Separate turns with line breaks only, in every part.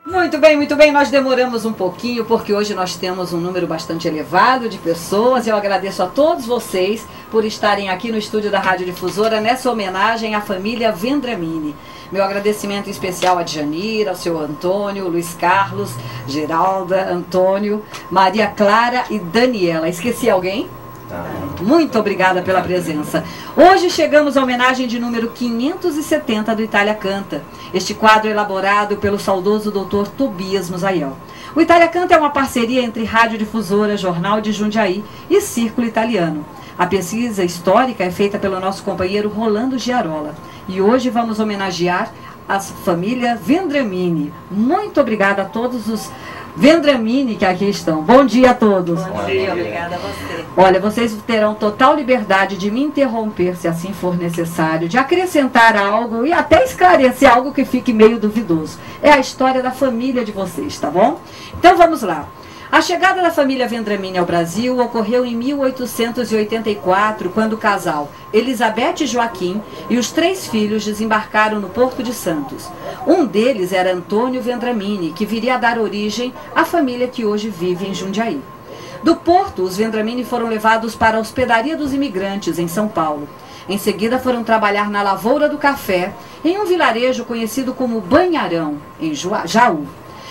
Muito bem, nós demoramos um pouquinho porque hoje nós temos um número bastante elevado de pessoas. Eu agradeço a todos vocês por estarem aqui no estúdio da Rádio Difusora nessa homenagem à família Vendramini. Meu agradecimento especial a Djanira, ao seu Antônio, Luiz Carlos, Geralda, Antônio, Maria Clara e Daniela. Esqueci alguém? Muito obrigada pela presença. Hoje chegamos à homenagem de número 570 do Itália Canta. Este quadro elaborado pelo saudoso Dr. Tobias Musaiel. O Itália Canta é uma parceria entre Rádio Difusora, Jornal de Jundiaí e Círculo Italiano. A pesquisa histórica é feita pelo nosso companheiro Rolando Giarola. E hoje vamos homenagear a família Vendramini. Muito obrigada a todos os Vendramini que aqui estão. Bom dia a todos.
Bom dia, obrigada a você.
Olha, vocês terão total liberdade de me interromper, se assim for necessário, de acrescentar algo e até esclarecer algo que fique meio duvidoso. É a história da família de vocês, tá bom? Então vamos lá. A chegada da família Vendramini ao Brasil ocorreu em 1884, quando o casal Elizabeth e Joaquim e os 3 filhos desembarcaram no Porto de Santos. Um deles era Antônio Vendramini, que viria a dar origem à família que hoje vive em Jundiaí. Do Porto, os Vendramini foram levados para a Hospedaria dos Imigrantes, em São Paulo. Em seguida foram trabalhar na Lavoura do Café, em um vilarejo conhecido como Banharão, em Jaú.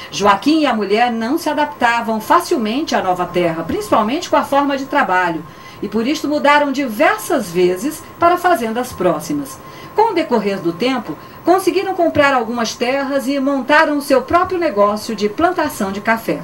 Joaquim e a mulher não se adaptavam facilmente à nova terra, principalmente com a forma de trabalho, e por isso mudaram diversas vezes para fazendas próximas. Com o decorrer do tempo, conseguiram comprar algumas terras e montaram o seu próprio negócio de plantação de café.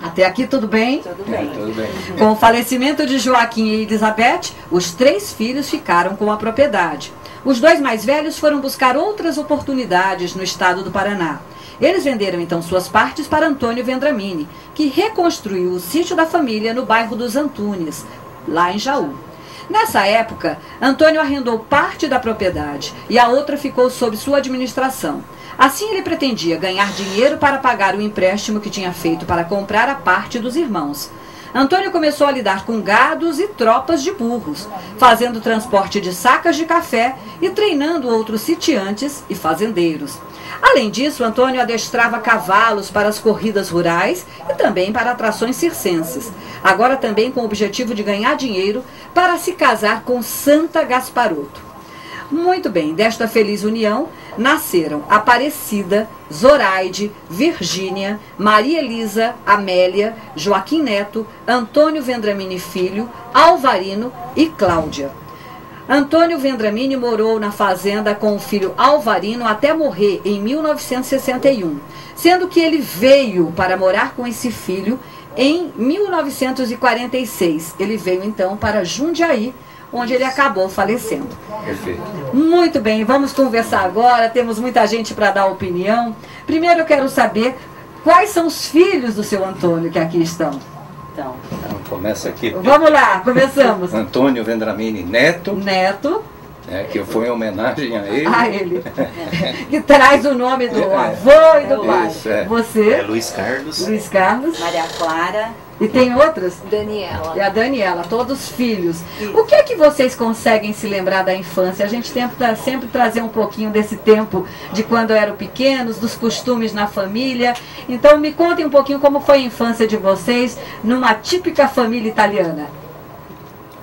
Até aqui tudo bem?
Tudo bem.
Tudo bem.
Com o falecimento de Joaquim e Elizabeth, os 3 filhos ficaram com a propriedade. Os 2 mais velhos foram buscar outras oportunidades no estado do Paraná. Eles venderam então suas partes para Antônio Vendramini, que reconstruiu o sítio da família no bairro dos Antunes, lá em Jaú. Nessa época, Antônio arrendou parte da propriedade e a outra ficou sob sua administração. Assim ele pretendia ganhar dinheiro para pagar o empréstimo que tinha feito para comprar a parte dos irmãos. Antônio começou a lidar com gados e tropas de burros, fazendo transporte de sacas de café e treinando outros sitiantes e fazendeiros. Além disso, Antônio adestrava cavalos para as corridas rurais e também para atrações circenses. Agora também com o objetivo de ganhar dinheiro para se casar com Santa Gasparotto. Muito bem, desta feliz união nasceram Aparecida, Zoraide, Virgínia, Maria Elisa, Amélia, Joaquim Neto, Antônio Vendramini Filho, Alvarino e Cláudia. Antônio Vendramini morou na fazenda com o filho Alvarino até morrer em 1961, sendo que ele veio para morar com esse filho em 1946. Ele veio então para Jundiaí, onde ele acabou falecendo.
Perfeito.
Muito bem, vamos conversar agora, temos muita gente para dar opinião. Primeiro eu quero saber quais são os filhos do seu Antônio que aqui estão.
Então,
Começa aqui.
Vamos lá, começamos.
Antônio Vendramini Neto,
Neto,
que foi em homenagem a ele.
a ele, que traz o nome do avô e do pai.
Isso, é.
Você,
Luiz Carlos.
Luiz Carlos,
Maria Clara,
e tem outras?
Daniela.
E a Daniela, todos filhos. O que é que vocês conseguem se lembrar da infância? A gente tenta sempre trazer um pouquinho desse tempo de quando eram pequenos, dos costumes na família. Então me contem um pouquinho como foi a infância de vocês numa típica família italiana.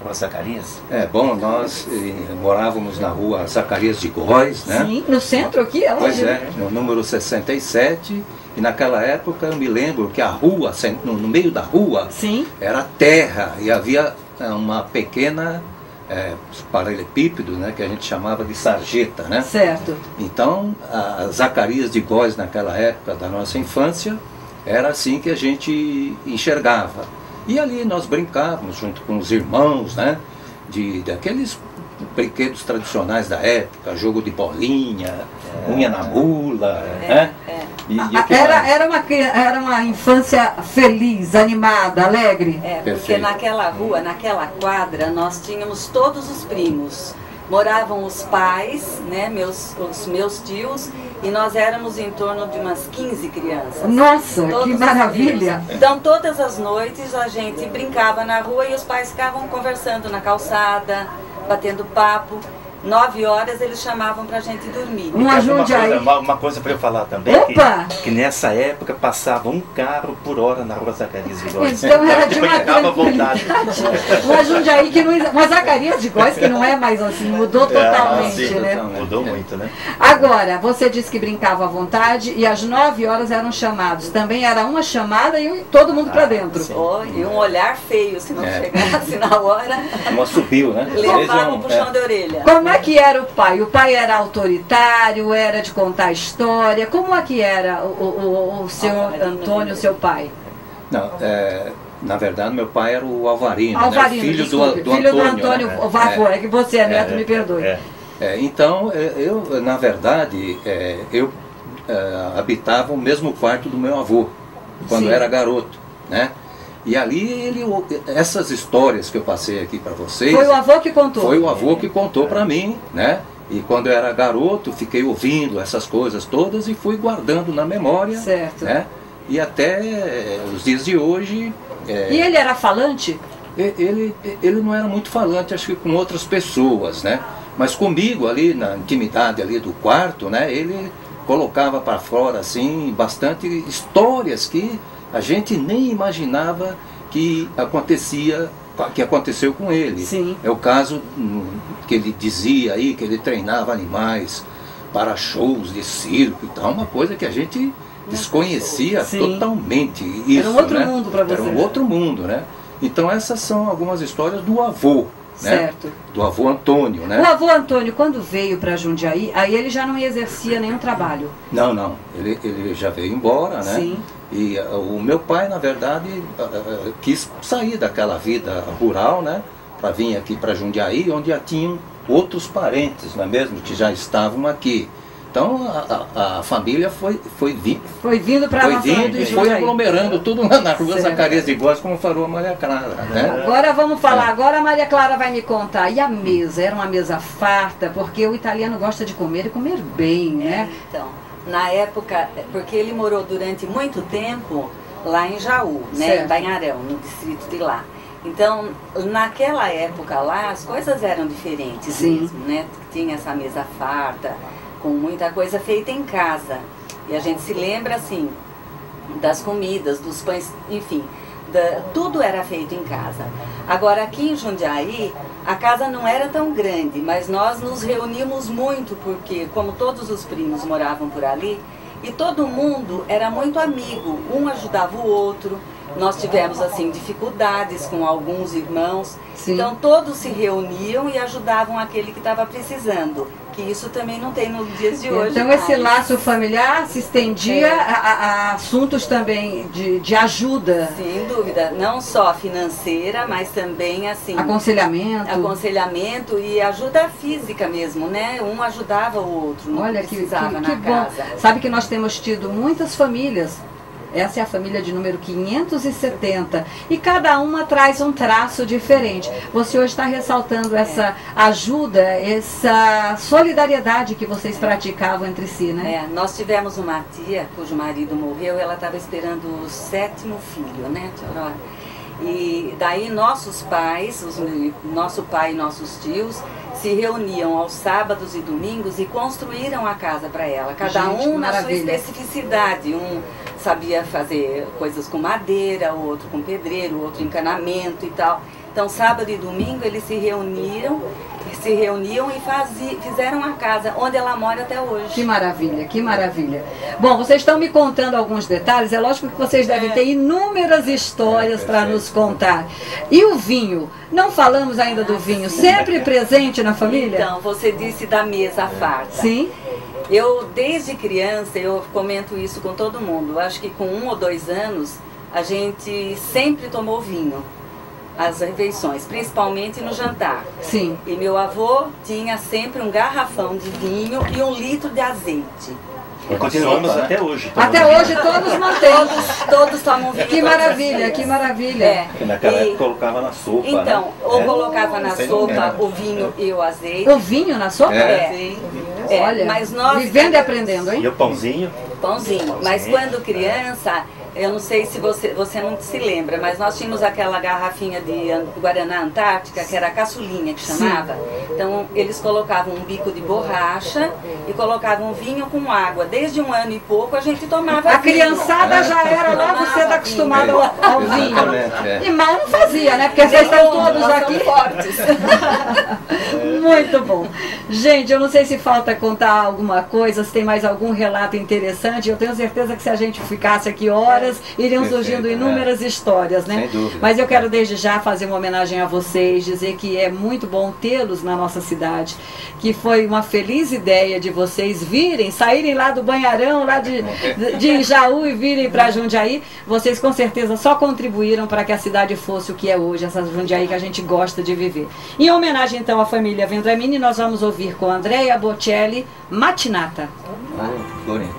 Rua Zacarias.
Bom, nós morávamos na rua Zacarias de Góes, né?
Sim, no centro aqui?
Pois é, no número 67. E naquela época eu me lembro que a rua, no meio da rua,
Sim.
era terra e havia uma pequena paralelepípedo, né, que a gente chamava de sarjeta, né?
Certo.
Então, a Zacarias de Góes naquela época da nossa infância, era assim que a gente enxergava. E ali nós brincávamos junto com os irmãos, né, daqueles brinquedos tradicionais da época, jogo de bolinha, unha na mula, né?
Era uma infância feliz, animada, alegre.
Porque
Perfeito.
naquela rua, naquela quadra, nós tínhamos todos os primos. Moravam os pais, né, os meus tios, e nós éramos em torno de umas 15 crianças.
Nossa,
Todos
que
os
maravilha!
primos. Então todas as noites a gente brincava na rua e os pais ficavam conversando na calçada, batendo papo. 9 horas eles chamavam pra gente dormir.
Um Jundiaí.
Uma coisa para eu falar também, que nessa época passava um carro por hora na rua Zacarias de Góes.
Então era de uma
vontade.
Uma Jundiaí que não... Uma Zacarias de Góes que não é mais assim, mudou totalmente,
sim,
né?
Mudou muito, né?
Agora, você disse que brincava à vontade e às 9 horas eram chamados. Também era uma chamada e todo mundo pra dentro.
E um olhar feio, se não chegasse na hora.
Uma subiu, né?
Levavam pro chão de orelha.
Como é que era o pai? O pai era autoritário, era de contar história? Como é que era o seu Antônio, o seu pai?
Não, na verdade, meu pai era o Alvarino,
Alvarino,
né? Filho
desculpe,
do
filho
Antônio.
Do Antônio,
né?
O Vavô, é que você é neto, me perdoe.
Então, eu, na verdade, eu habitava o mesmo quarto do meu avô, quando
Sim.
era garoto, né? E ali, essas histórias que eu passei aqui para vocês...
Foi o avô que contou?
Foi o avô que contou para mim, né? E quando eu era garoto, fiquei ouvindo essas coisas todas e fui guardando na memória.
Certo.
Né? E até os dias de hoje...
E ele era falante?
Ele não era muito falante, acho que com outras pessoas, né? Mas comigo ali, na intimidade ali do quarto, né? Ele colocava para fora, assim, bastante histórias que a gente nem imaginava que aconteceu com ele.
Sim.
É o caso que ele dizia aí, que ele treinava animais para shows de circo e tal, uma coisa que a gente desconhecia totalmente. Isso,
era um outro
né?
mundo para você.
Era um outro mundo, né? Então essas são algumas histórias do avô.
Certo.
Né? Do avô Antônio, né?
O avô Antônio, quando veio para Jundiaí, aí ele já não exercia nenhum trabalho?
Não. Ele já veio embora, né?
Sim.
E o meu pai, na verdade, quis sair daquela vida rural, né? Para vir aqui para Jundiaí, onde já tinham outros parentes, não é mesmo? Que já estavam aqui. Então a família foi vindo
para a
e foi aglomerando tudo na rua Zacarias de Góes, como falou a Maria Clara. Né?
Agora vamos falar, agora a Maria Clara vai me contar. E a mesa? Era uma mesa farta, porque o italiano gosta de comer e comer bem, né?
Então, na época, porque ele morou durante muito tempo lá em Jaú, né? Em Banharão, no distrito de lá. Então, naquela época lá, as coisas eram diferentes mesmo, né? Tinha essa mesa farta, com muita coisa feita em casa. E a gente se lembra, assim, das comidas, dos pães, enfim, tudo era feito em casa. Agora, aqui em Jundiaí, a casa não era tão grande, mas nós nos reuníamos muito, porque como todos os primos moravam por ali, e todo mundo era muito amigo, um ajudava o outro. Nós tivemos, assim, dificuldades com alguns irmãos. Sim. Então todos se reuniam e ajudavam aquele que estava precisando. Que isso também não tem nos dias de hoje.
Então esse laço familiar se estendia a assuntos também de ajuda.
Sem dúvida, não só financeira, mas também assim... Aconselhamento e ajuda física mesmo, né? Um ajudava o outro, não precisava na casa.
Sabe que nós temos tido muitas famílias. Essa é a família de número 570 e cada uma traz um traço diferente. Você hoje está ressaltando essa ajuda, essa solidariedade que vocês praticavam entre si, né?
Nós tivemos uma tia cujo marido morreu e ela estava esperando o 7º filho, né, tia Aurora? E daí nossos pais, nosso pai e nossos tios, se reuniam aos sábados e domingos e construíram a casa para ela. Cada um na sua especificidade. Um sabia fazer coisas com madeira, o outro com pedreiro, o outro encanamento e tal. Então, sábado e domingo eles se reuniam e fizeram a casa, onde ela mora até hoje.
Que maravilha, que maravilha. Bom, vocês estão me contando alguns detalhes, é lógico que vocês devem ter inúmeras histórias para nos contar. E o vinho? Não falamos ainda do vinho, sempre presente na família?
Então, você disse da mesa farta.
Sim.
Eu, desde criança, eu comento isso com todo mundo. Acho que com 1 ou 2 anos, a gente sempre tomou vinho. As refeições, principalmente no jantar.
Sim.
E meu avô tinha sempre um garrafão de vinho e 1 litro de azeite.
E continuamos até hoje.
Até hoje todos mantêm.
Todos tomam vinho.
Que maravilha, que maravilha.
Porque naquela época colocava na sopa.
Então,
né?
ou colocava na sopa o vinho e o azeite.
O vinho na sopa?
Olha, mas nós...
Vivendo e aprendendo, hein?
E o pãozinho?
Pãozinho. Mas quando criança, Eu não sei se você não se lembra, mas nós tínhamos aquela garrafinha de Guaraná Antártica, que era a caçulinha que chamava. Sim. Então eles colocavam um bico de borracha e colocavam vinho com água. Desde 1 ano e pouco a gente tomava vinho.
A criançada já era logo cedo acostumada ao vinho. E mal não fazia, né? Porque vocês estão todos aqui fortes. Muito bom. Gente, eu não sei se falta contar alguma coisa, se tem mais algum relato interessante. Eu tenho certeza que se a gente ficasse aqui horas, iriam surgindo inúmeras histórias, né?
Sem dúvida.
Mas eu quero desde já fazer uma homenagem a vocês, dizer que é muito bom tê-los na nossa cidade, que foi uma feliz ideia de vocês virem, saírem lá do Banharão, lá de Jaú e virem para Jundiaí. Vocês com certeza só contribuíram para que a cidade fosse o que é hoje, essa Jundiaí que a gente gosta de viver. Em homenagem então à família Vendramini, nós vamos ouvir com Andrea Bocelli, Matinata.
Bonito.